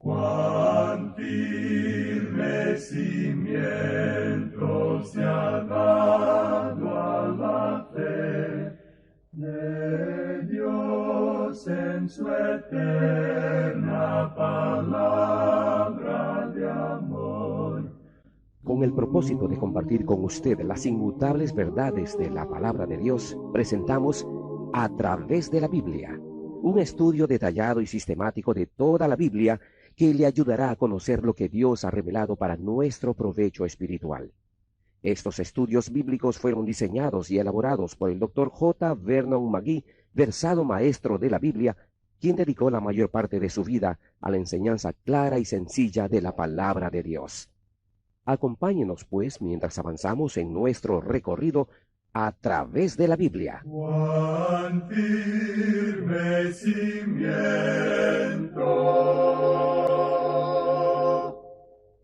Cuán firme cimiento se ha dado a la fe de Dios en su eterna palabra de amor. Con el propósito de compartir con usted las inmutables verdades de la palabra de Dios, presentamos A través de la Biblia, un estudio detallado y sistemático de toda la Biblia que le ayudará a conocer lo que Dios ha revelado para nuestro provecho espiritual. Estos estudios bíblicos fueron diseñados y elaborados por el Dr. J. Vernon McGee, versado maestro de la Biblia, quien dedicó la mayor parte de su vida a la enseñanza clara y sencilla de la palabra de Dios. Acompáñenos, pues, mientras avanzamos en nuestro recorrido a través de la Biblia. Cuán firme cimiento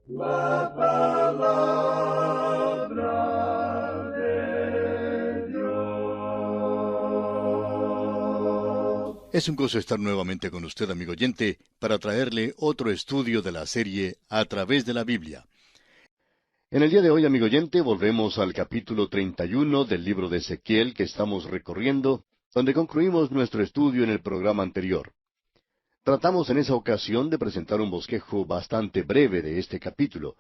la palabra de Dios. Es un gozo estar nuevamente con usted, amigo oyente, para traerle otro estudio de la serie A través de la Biblia. En el día de hoy, amigo oyente, volvemos al capítulo 31 del libro de Ezequiel que estamos recorriendo, donde concluimos nuestro estudio en el programa anterior. Tratamos en esa ocasión de presentar un bosquejo bastante breve de este capítulo,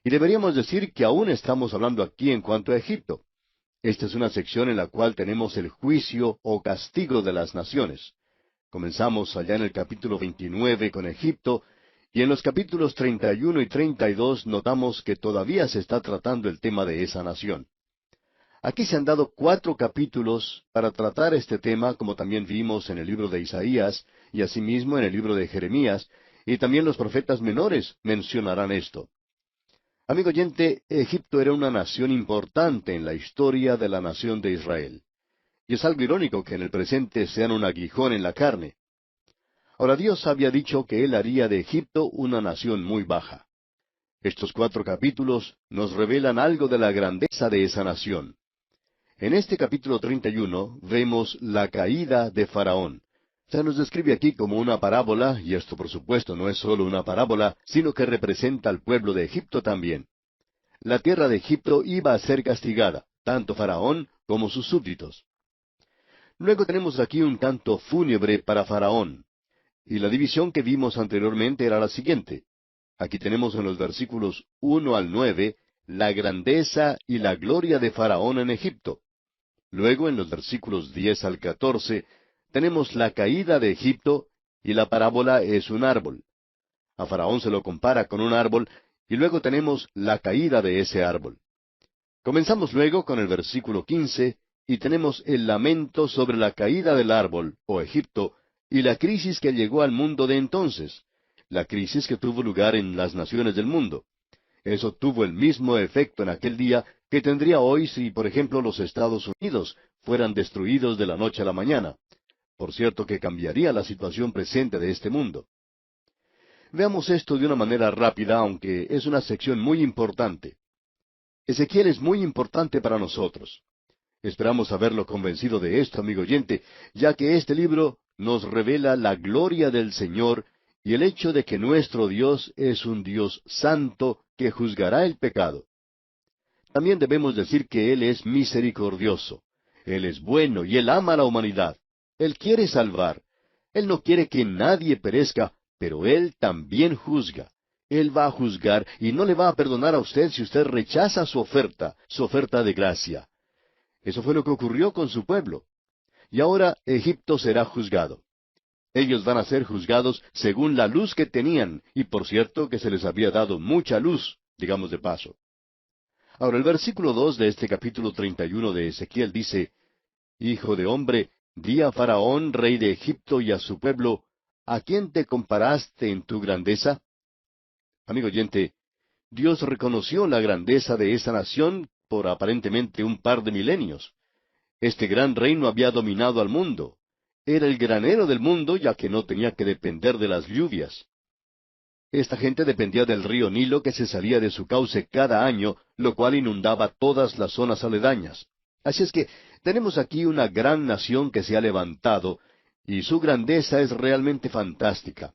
y deberíamos decir que aún estamos hablando aquí en cuanto a Egipto. Esta es una sección en la cual tenemos el juicio o castigo de las naciones. Comenzamos allá en el capítulo 29 con Egipto, y en los capítulos 31 y 32 notamos que todavía se está tratando el tema de esa nación. Aquí se han dado 4 capítulos para tratar este tema, como también vimos en el libro de Isaías, y asimismo en el libro de Jeremías, y también los profetas menores mencionarán esto. Amigo oyente, Egipto era una nación importante en la historia de la nación de Israel. Y es algo irónico que en el presente sean un aguijón en la carne. Ahora, Dios había dicho que Él haría de Egipto una nación muy baja. Estos 4 capítulos nos revelan algo de la grandeza de esa nación. En este capítulo 31 vemos la caída de Faraón. Se nos describe aquí como una parábola, y esto por supuesto no es solo una parábola, sino que representa al pueblo de Egipto también. La tierra de Egipto iba a ser castigada, tanto Faraón como sus súbditos. Luego tenemos aquí un canto fúnebre para Faraón. Y la división que vimos anteriormente era la siguiente. Aquí tenemos en los versículos 1 al 9 la grandeza y la gloria de Faraón en Egipto. Luego en los versículos 10 al 14 tenemos la caída de Egipto y la parábola es un árbol. A Faraón se lo compara con un árbol y luego tenemos la caída de ese árbol. Comenzamos luego con el versículo 15 y tenemos el lamento sobre la caída del árbol, o Egipto, y la crisis que llegó al mundo de entonces, la crisis que tuvo lugar en las naciones del mundo. Eso tuvo el mismo efecto en aquel día que tendría hoy si, por ejemplo, los Estados Unidos fueran destruidos de la noche a la mañana. Por cierto que cambiaría la situación presente de este mundo. Veamos esto de una manera rápida, aunque es una sección muy importante. Ezequiel es muy importante para nosotros. Esperamos haberlo convencido de esto, amigo oyente, ya que este libro nos revela la gloria del Señor y el hecho de que nuestro Dios es un Dios santo que juzgará el pecado. También debemos decir que Él es misericordioso. Él es bueno y Él ama a la humanidad. Él quiere salvar. Él no quiere que nadie perezca, pero Él también juzga. Él va a juzgar y no le va a perdonar a usted si usted rechaza su oferta de gracia. Eso fue lo que ocurrió con su pueblo. Y ahora Egipto será juzgado. Ellos van a ser juzgados según la luz que tenían, y por cierto que se les había dado mucha luz, digamos de paso. Ahora el versículo 2 de este capítulo 31 de Ezequiel dice, Hijo de hombre, di a Faraón, rey de Egipto, y a su pueblo, ¿a quién te comparaste en tu grandeza? Amigo oyente, Dios reconoció la grandeza de esa nación por aparentemente un par de milenios. Este gran reino había dominado al mundo. Era el granero del mundo, ya que no tenía que depender de las lluvias. Esta gente dependía del río Nilo que se salía de su cauce cada año, lo cual inundaba todas las zonas aledañas. Así es que tenemos aquí una gran nación que se ha levantado, y su grandeza es realmente fantástica.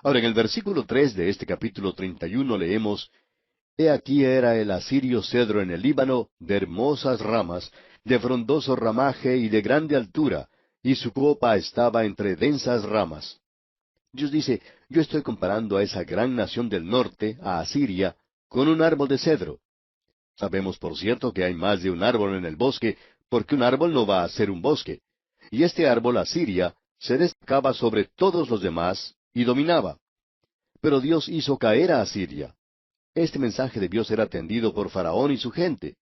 Ahora, en el versículo 3 de este capítulo 31 leemos: He aquí era el asirio cedro en el Líbano, de hermosas ramas, de frondoso ramaje y de grande altura, y su copa estaba entre densas ramas. Dios dice, yo estoy comparando a esa gran nación del norte, a Asiria, con un árbol de cedro. Sabemos, por cierto, que hay más de un árbol en el bosque, porque un árbol no va a ser un bosque. Y este árbol, Asiria, se destacaba sobre todos los demás y dominaba. Pero Dios hizo caer a Asiria. Este mensaje debió ser atendido por Faraón y su gente.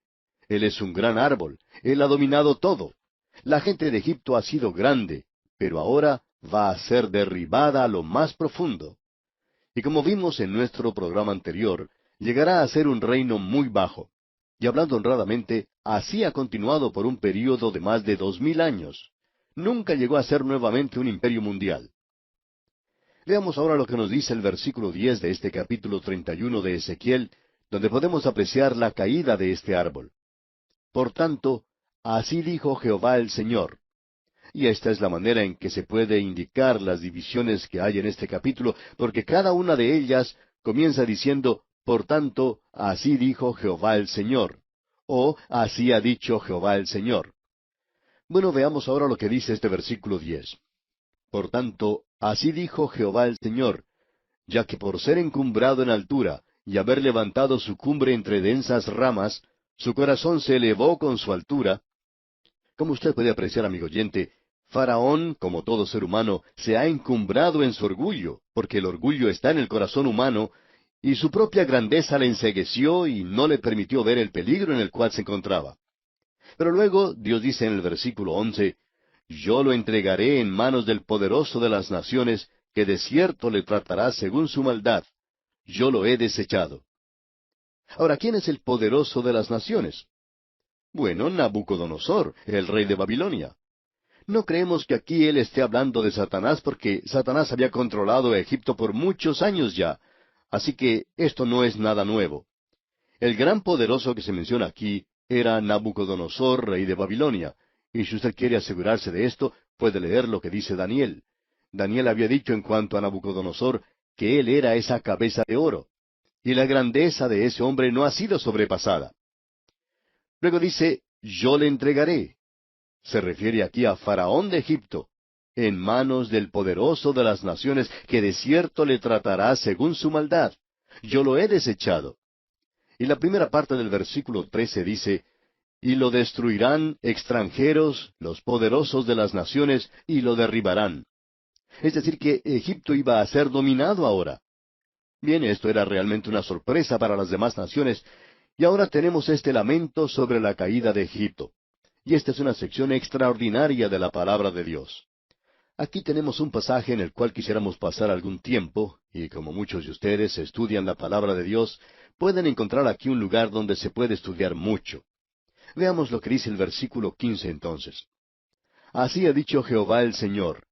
Él es un gran árbol, él ha dominado todo. La gente de Egipto ha sido grande, pero ahora va a ser derribada a lo más profundo. Y como vimos en nuestro programa anterior, llegará a ser un reino muy bajo. Y hablando honradamente, así ha continuado por un período de más de 2000 años. Nunca llegó a ser nuevamente un imperio mundial. Veamos ahora lo que nos dice el versículo 10 de este capítulo 31 de Ezequiel, donde podemos apreciar la caída de este árbol. Por tanto, así dijo Jehová el Señor. Y esta es la manera en que se puede indicar las divisiones que hay en este capítulo, porque cada una de ellas comienza diciendo, por tanto, así dijo Jehová el Señor, o así ha dicho Jehová el Señor. Bueno, veamos ahora lo que dice este versículo 10. Por tanto, así dijo Jehová el Señor, ya que por ser encumbrado en altura, y haber levantado su cumbre entre densas ramas, su corazón se elevó con su altura. Como usted puede apreciar, amigo oyente, Faraón, como todo ser humano, se ha encumbrado en su orgullo, porque el orgullo está en el corazón humano, y su propia grandeza le encegueció y no le permitió ver el peligro en el cual se encontraba. Pero luego Dios dice en el versículo 11, Yo lo entregaré en manos del poderoso de las naciones, que de cierto le tratará según su maldad. Yo lo he desechado. Ahora, ¿quién es el poderoso de las naciones? Bueno, Nabucodonosor, el rey de Babilonia. No creemos que aquí él esté hablando de Satanás, porque Satanás había controlado a Egipto por muchos años ya, así que esto no es nada nuevo. El gran poderoso que se menciona aquí era Nabucodonosor, rey de Babilonia, y si usted quiere asegurarse de esto, puede leer lo que dice Daniel. Daniel había dicho en cuanto a Nabucodonosor que él era esa cabeza de oro, y la grandeza de ese hombre no ha sido sobrepasada. Luego dice, yo le entregaré. Se refiere aquí a Faraón de Egipto, en manos del poderoso de las naciones, que de cierto le tratará según su maldad. Yo lo he desechado. Y la primera parte del versículo 13 dice, y lo destruirán extranjeros, los poderosos de las naciones, y lo derribarán. Es decir, que Egipto iba a ser dominado ahora. Bien, esto era realmente una sorpresa para las demás naciones, y ahora tenemos este lamento sobre la caída de Egipto. Y esta es una sección extraordinaria de la palabra de Dios. Aquí tenemos un pasaje en el cual quisiéramos pasar algún tiempo, y como muchos de ustedes estudian la palabra de Dios, pueden encontrar aquí un lugar donde se puede estudiar mucho. Veamos lo que dice el versículo 15 entonces. Así ha dicho Jehová el Señor,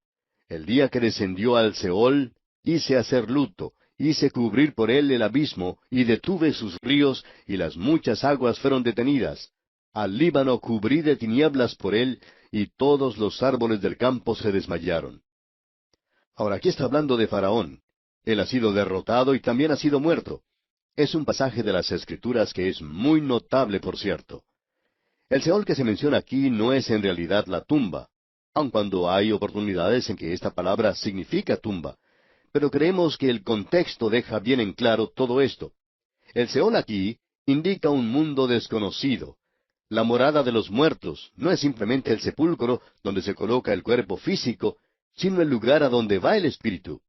el día que descendió al Seol, hice hacer luto, hice cubrir por él el abismo, y detuve sus ríos, y las muchas aguas fueron detenidas. Al Líbano cubrí de tinieblas por él, y todos los árboles del campo se desmayaron. Ahora, aquí está hablando de Faraón. Él ha sido derrotado y también ha sido muerto. Es un pasaje de las Escrituras que es muy notable, por cierto. El Seol que se menciona aquí no es en realidad la tumba, aun cuando hay oportunidades en que esta palabra significa tumba. Pero creemos que el contexto deja bien en claro todo esto. El Seol aquí indica un mundo desconocido. La morada de los muertos no es simplemente el sepulcro donde se coloca el cuerpo físico, sino el lugar a donde va el espíritu.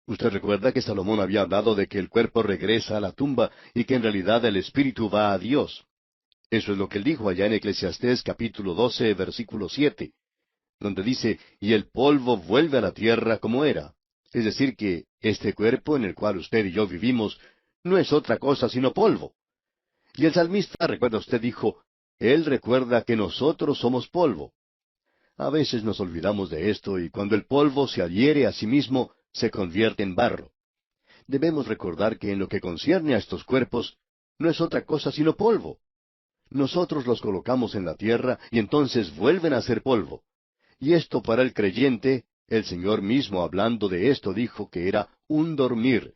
Usted recuerda que Salomón había hablado de que el cuerpo regresa a la tumba y que en realidad el espíritu va a Dios. Eso es lo que él dijo allá en Eclesiastés capítulo 12, versículo 7, donde dice, y el polvo vuelve a la tierra como era. Es decir, que este cuerpo en el cual usted y yo vivimos no es otra cosa sino polvo. Y el salmista, recuerda usted, dijo, él recuerda que nosotros somos polvo. A veces nos olvidamos de esto y cuando el polvo se adhiere a sí mismo, se convierte en barro. Debemos recordar que en lo que concierne a estos cuerpos, no es otra cosa sino polvo. Nosotros los colocamos en la tierra y entonces vuelven a ser polvo. Y esto para el creyente El Señor mismo, hablando de esto, dijo que era un dormir.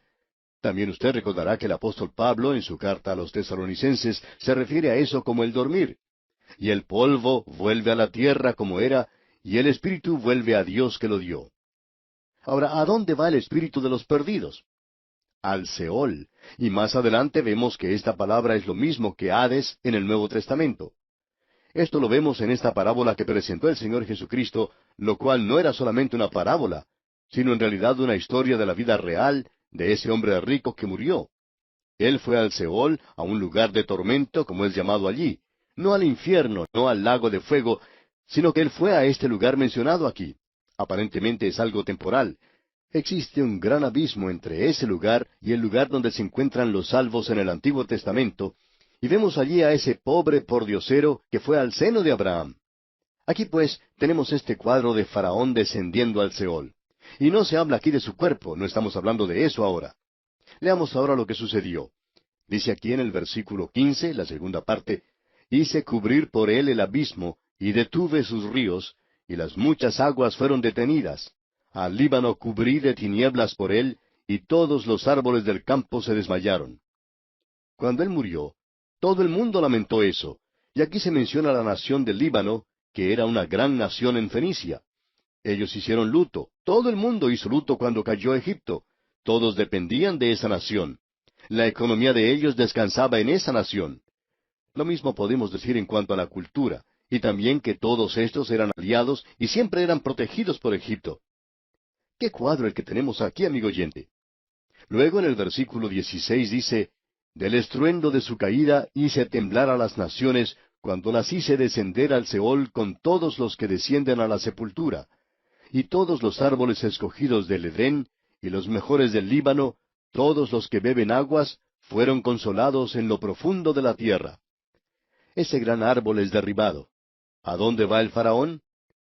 También usted recordará que el apóstol Pablo, en su carta a los tesalonicenses, se refiere a eso como el dormir. Y el polvo vuelve a la tierra como era, y el espíritu vuelve a Dios que lo dio. Ahora, ¿a dónde va el espíritu de los perdidos? Al Seol. Y más adelante vemos que esta palabra es lo mismo que Hades en el Nuevo Testamento. Esto lo vemos en esta parábola que presentó el Señor Jesucristo, lo cual no era solamente una parábola, sino en realidad una historia de la vida real de ese hombre rico que murió. Él fue al Seol, a un lugar de tormento, como es llamado allí, no al infierno, no al lago de fuego, sino que él fue a este lugar mencionado aquí. Aparentemente es algo temporal. Existe un gran abismo entre ese lugar y el lugar donde se encuentran los salvos en el Antiguo Testamento, y vemos allí a ese pobre pordiosero que fue al seno de Abraham. Aquí pues tenemos este cuadro de Faraón descendiendo al Seol. Y no se habla aquí de su cuerpo, no estamos hablando de eso ahora. Leamos ahora lo que sucedió. Dice aquí en el versículo 15, la segunda parte, hice cubrir por él el abismo, y detuve sus ríos, y las muchas aguas fueron detenidas. Al Líbano cubrí de tinieblas por él, y todos los árboles del campo se desmayaron. Cuando él murió, todo el mundo lamentó eso, y aquí se menciona la nación del Líbano, que era una gran nación en Fenicia. Ellos hicieron luto, todo el mundo hizo luto cuando cayó Egipto. Todos dependían de esa nación. La economía de ellos descansaba en esa nación. Lo mismo podemos decir en cuanto a la cultura, y también que todos estos eran aliados y siempre eran protegidos por Egipto. ¿Qué cuadro el que tenemos aquí, amigo oyente? Luego en el versículo 16 dice, del estruendo de su caída hice temblar a las naciones, cuando las hice descender al Seol con todos los que descienden a la sepultura. Y todos los árboles escogidos del Edén, y los mejores del Líbano, todos los que beben aguas, fueron consolados en lo profundo de la tierra. Ese gran árbol es derribado. ¿A dónde va el faraón?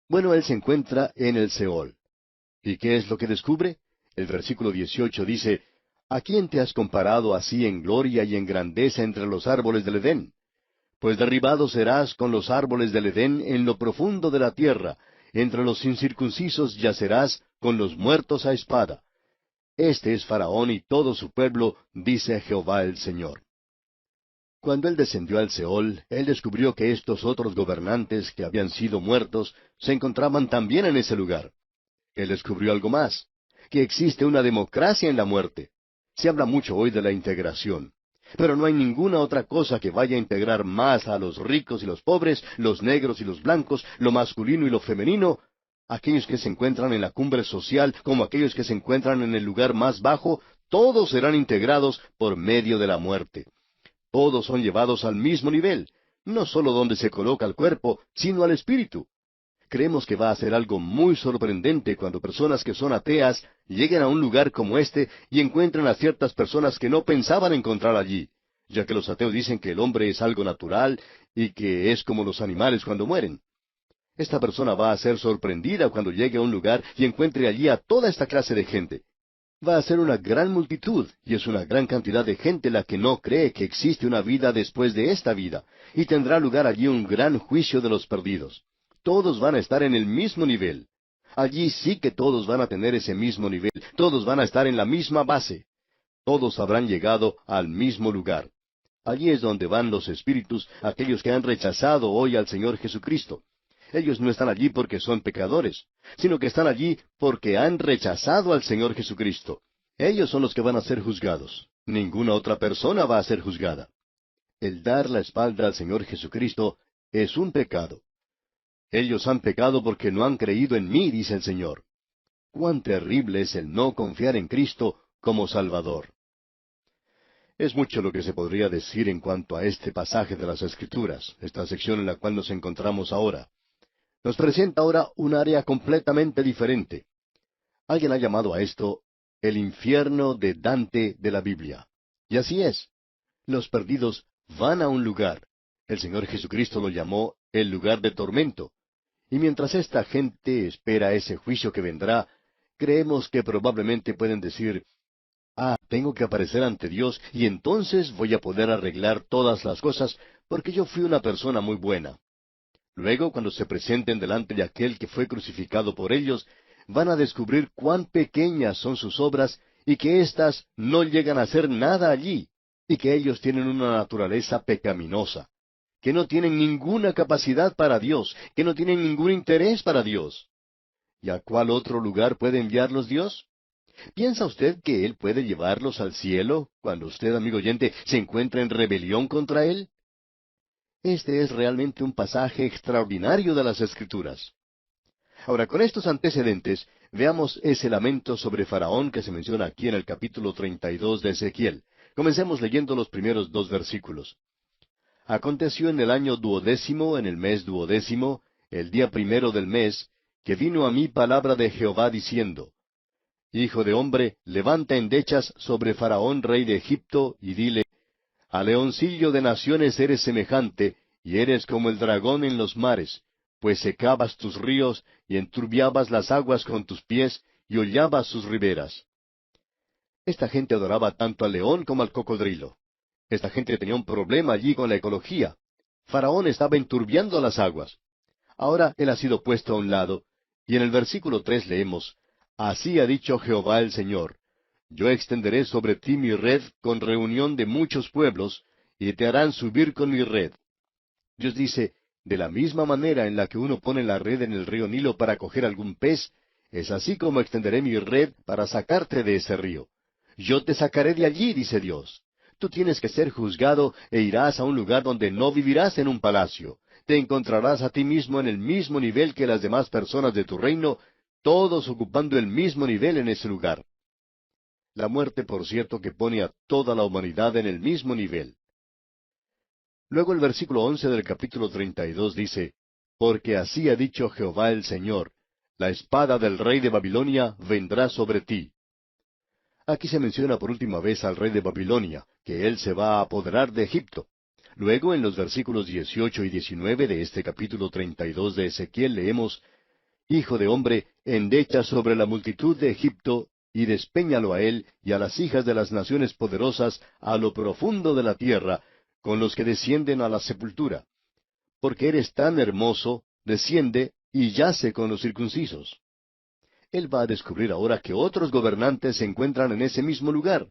Bueno, él se encuentra en el Seol. ¿Y qué es lo que descubre? El versículo 18 dice, ¿a quién te has comparado así en gloria y en grandeza entre los árboles del Edén? Pues derribado serás con los árboles del Edén en lo profundo de la tierra, entre los incircuncisos yacerás con los muertos a espada. Este es Faraón y todo su pueblo, dice Jehová el Señor. Cuando él descendió al Seol, él descubrió que estos otros gobernantes que habían sido muertos se encontraban también en ese lugar. Él descubrió algo más, que existe una democracia en la muerte. Se habla mucho hoy de la integración, pero no hay ninguna otra cosa que vaya a integrar más a los ricos y los pobres, los negros y los blancos, lo masculino y lo femenino, aquellos que se encuentran en la cumbre social como aquellos que se encuentran en el lugar más bajo, todos serán integrados por medio de la muerte. Todos son llevados al mismo nivel, no solo donde se coloca el cuerpo, sino al espíritu. Creemos que va a ser algo muy sorprendente cuando personas que son ateas lleguen a un lugar como este y encuentren a ciertas personas que no pensaban encontrar allí, ya que los ateos dicen que el hombre es algo natural y que es como los animales cuando mueren. Esta persona va a ser sorprendida cuando llegue a un lugar y encuentre allí a toda esta clase de gente. Va a ser una gran multitud, y es una gran cantidad de gente la que no cree que existe una vida después de esta vida, y tendrá lugar allí un gran juicio de los perdidos. Todos van a estar en el mismo nivel. Allí sí que todos van a tener ese mismo nivel, todos van a estar en la misma base. Todos habrán llegado al mismo lugar. Allí es donde van los espíritus, aquellos que han rechazado hoy al Señor Jesucristo. Ellos no están allí porque son pecadores, sino que están allí porque han rechazado al Señor Jesucristo. Ellos son los que van a ser juzgados. Ninguna otra persona va a ser juzgada. El dar la espalda al Señor Jesucristo es un pecado. Ellos han pecado porque no han creído en mí, dice el Señor. Cuán terrible es el no confiar en Cristo como Salvador. Es mucho lo que se podría decir en cuanto a este pasaje de las Escrituras, esta sección en la cual nos encontramos ahora. Nos presenta ahora un área completamente diferente. Alguien ha llamado a esto el infierno de Dante de la Biblia. Y así es. Los perdidos van a un lugar. El Señor Jesucristo lo llamó el lugar de tormento. Y mientras esta gente espera ese juicio que vendrá, creemos que probablemente pueden decir, tengo que aparecer ante Dios y entonces voy a poder arreglar todas las cosas porque yo fui una persona muy buena. Luego, cuando se presenten delante de aquel que fue crucificado por ellos, van a descubrir cuán pequeñas son sus obras y que éstas no llegan a hacer nada allí, y que ellos tienen una naturaleza pecaminosa, que no tienen ninguna capacidad para Dios, que no tienen ningún interés para Dios. ¿Y a cuál otro lugar puede enviarlos Dios? ¿Piensa usted que Él puede llevarlos al cielo cuando usted, amigo oyente, se encuentra en rebelión contra Él? Este es realmente un pasaje extraordinario de las Escrituras. Ahora, con estos antecedentes, veamos ese lamento sobre Faraón que se menciona aquí en el capítulo 32 de Ezequiel. Comencemos leyendo los primeros 2 versículos. Aconteció en el año 12º, en el mes 12º, el día primero del mes, que vino a mí palabra de Jehová diciendo, Hijo de hombre, levanta endechas sobre Faraón rey de Egipto, y dile, A leoncillo de naciones eres semejante, y eres como el dragón en los mares, pues secabas tus ríos, y enturbiabas las aguas con tus pies, y hollabas sus riberas. Esta gente adoraba tanto al león como al cocodrilo. Esta gente tenía un problema allí con la ecología. Faraón estaba enturbiando las aguas. Ahora él ha sido puesto a un lado, y en el versículo 3 leemos, Así ha dicho Jehová el Señor, Yo extenderé sobre ti mi red con reunión de muchos pueblos, y te harán subir con mi red. Dios dice, de la misma manera en la que uno pone la red en el río Nilo para coger algún pez, es así como extenderé mi red para sacarte de ese río. Yo te sacaré de allí, dice Dios. Tú tienes que ser juzgado e irás a un lugar donde no vivirás en un palacio. Te encontrarás a ti mismo en el mismo nivel que las demás personas de tu reino, todos ocupando el mismo nivel en ese lugar. La muerte, por cierto, que pone a toda la humanidad en el mismo nivel. Luego el versículo 11 del capítulo 32 dice, Porque así ha dicho Jehová el Señor, la espada del rey de Babilonia vendrá sobre ti. Aquí se menciona por última vez al rey de Babilonia, que él se va a apoderar de Egipto. Luego, en los versículos 18 y 19 de este capítulo 32 de Ezequiel leemos, Hijo de hombre, endecha sobre la multitud de Egipto, y despéñalo a él y a las hijas de las naciones poderosas a lo profundo de la tierra, con los que descienden a la sepultura. Porque eres tan hermoso, desciende y yace con los circuncisos. Él va a descubrir ahora que otros gobernantes se encuentran en ese mismo lugar.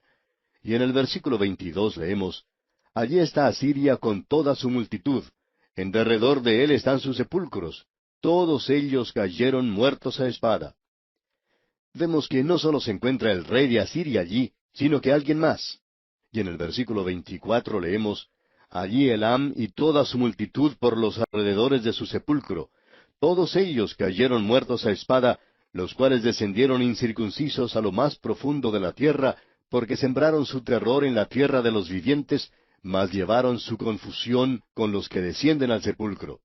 Y en el versículo 22 leemos, Allí está Asiria con toda su multitud, en derredor de él están sus sepulcros, todos ellos cayeron muertos a espada. Vemos que no solo se encuentra el rey de Asiria allí, sino que alguien más. Y en el versículo 24 leemos, Allí Elam y toda su multitud por los alrededores de su sepulcro, todos ellos cayeron muertos a espada, los cuales descendieron incircuncisos a lo más profundo de la tierra, porque sembraron su terror en la tierra de los vivientes, mas llevaron su confusión con los que descienden al sepulcro.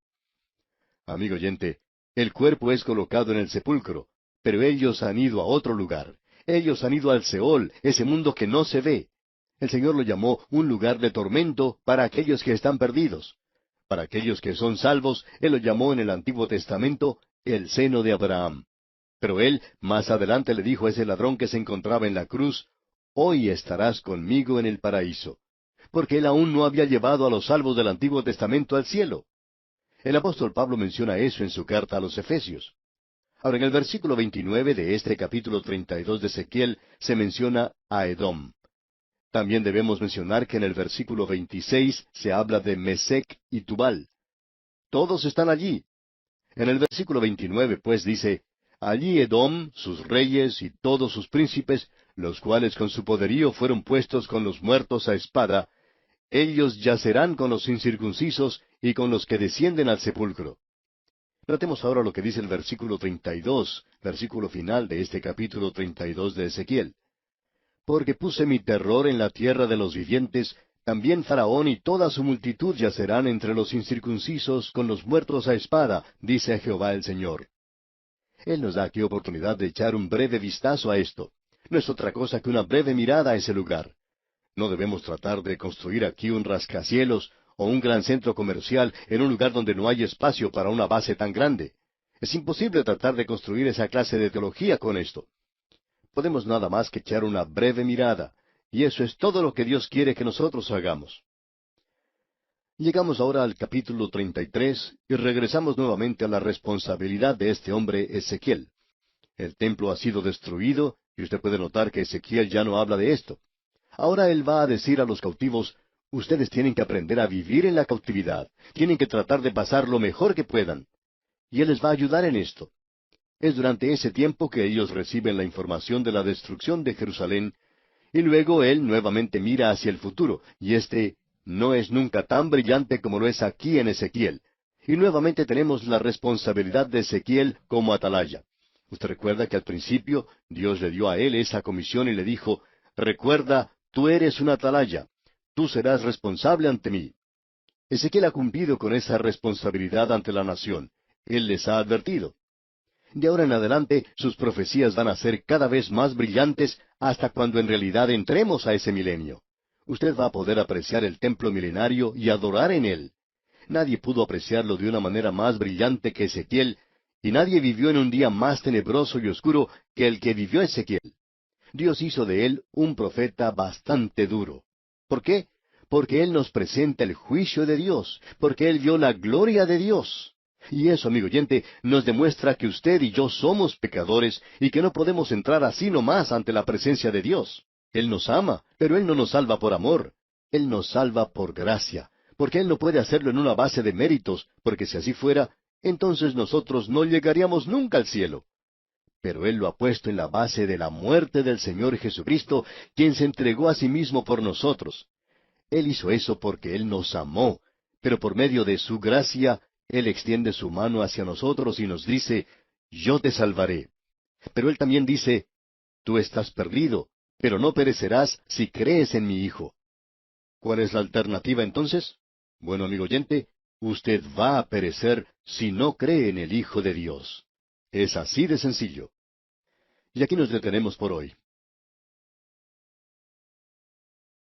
Amigo oyente, el cuerpo es colocado en el sepulcro, pero ellos han ido a otro lugar. Ellos han ido al Seol, ese mundo que no se ve. El Señor lo llamó un lugar de tormento para aquellos que están perdidos. Para aquellos que son salvos, Él lo llamó en el Antiguo Testamento el seno de Abraham. Pero Él más adelante le dijo a ese ladrón que se encontraba en la cruz, Hoy estarás conmigo en el paraíso. Porque Él aún no había llevado a los salvos del Antiguo Testamento al cielo. El apóstol Pablo menciona eso en su carta a los Efesios. Ahora, en el versículo 29 de este capítulo 32 de Ezequiel se menciona a Edom. También debemos mencionar que en el versículo 26 se habla de Mesec y Tubal. Todos están allí. En el versículo 29, pues, dice, Allí Edom, sus reyes y todos sus príncipes, los cuales con su poderío fueron puestos con los muertos a espada, ellos yacerán con los incircuncisos y con los que descienden al sepulcro. Tratemos ahora lo que dice el versículo 32, versículo final de este capítulo 32 de Ezequiel. Porque puse mi terror en la tierra de los vivientes, también Faraón y toda su multitud yacerán entre los incircuncisos con los muertos a espada, dice Jehová el Señor. Él nos da aquí oportunidad de echar un breve vistazo a esto. No es otra cosa que una breve mirada a ese lugar. No debemos tratar de construir aquí un rascacielos o un gran centro comercial en un lugar donde no hay espacio para una base tan grande. Es imposible tratar de construir esa clase de teología con esto. Podemos nada más que echar una breve mirada, y eso es todo lo que Dios quiere que nosotros hagamos. Llegamos ahora al capítulo 33 y regresamos nuevamente a la responsabilidad de este hombre Ezequiel. El templo ha sido destruido, y usted puede notar que Ezequiel ya no habla de esto. Ahora él va a decir a los cautivos, ustedes tienen que aprender a vivir en la cautividad, tienen que tratar de pasar lo mejor que puedan. Y él les va a ayudar en esto. Es durante ese tiempo que ellos reciben la información de la destrucción de Jerusalén, y luego él nuevamente mira hacia el futuro, y este no es nunca tan brillante como lo es aquí en Ezequiel. Y nuevamente tenemos la responsabilidad de Ezequiel como atalaya. Usted recuerda que al principio Dios le dio a él esa comisión y le dijo, recuerda, tú eres un atalaya, tú serás responsable ante mí. Ezequiel ha cumplido con esa responsabilidad ante la nación. Él les ha advertido. De ahora en adelante, sus profecías van a ser cada vez más brillantes hasta cuando en realidad entremos a ese milenio. Usted va a poder apreciar el templo milenario y adorar en él. Nadie pudo apreciarlo de una manera más brillante que Ezequiel, y nadie vivió en un día más tenebroso y oscuro que el que vivió Ezequiel. Dios hizo de él un profeta bastante duro. ¿Por qué? Porque él nos presenta el juicio de Dios, porque él vio la gloria de Dios. Y eso, amigo oyente, nos demuestra que usted y yo somos pecadores y que no podemos entrar así nomás ante la presencia de Dios. Él nos ama, pero Él no nos salva por amor. Él nos salva por gracia, porque Él no puede hacerlo en una base de méritos, porque si así fuera, entonces nosotros no llegaríamos nunca al cielo. Pero Él lo ha puesto en la base de la muerte del Señor Jesucristo, quien se entregó a sí mismo por nosotros. Él hizo eso porque Él nos amó, pero por medio de su gracia, Él extiende su mano hacia nosotros y nos dice, yo te salvaré. Pero Él también dice, tú estás perdido, pero no perecerás si crees en mi Hijo. ¿Cuál es la alternativa entonces? Bueno, amigo oyente, usted va a perecer si no cree en el Hijo de Dios. Es así de sencillo. Y aquí nos detenemos por hoy.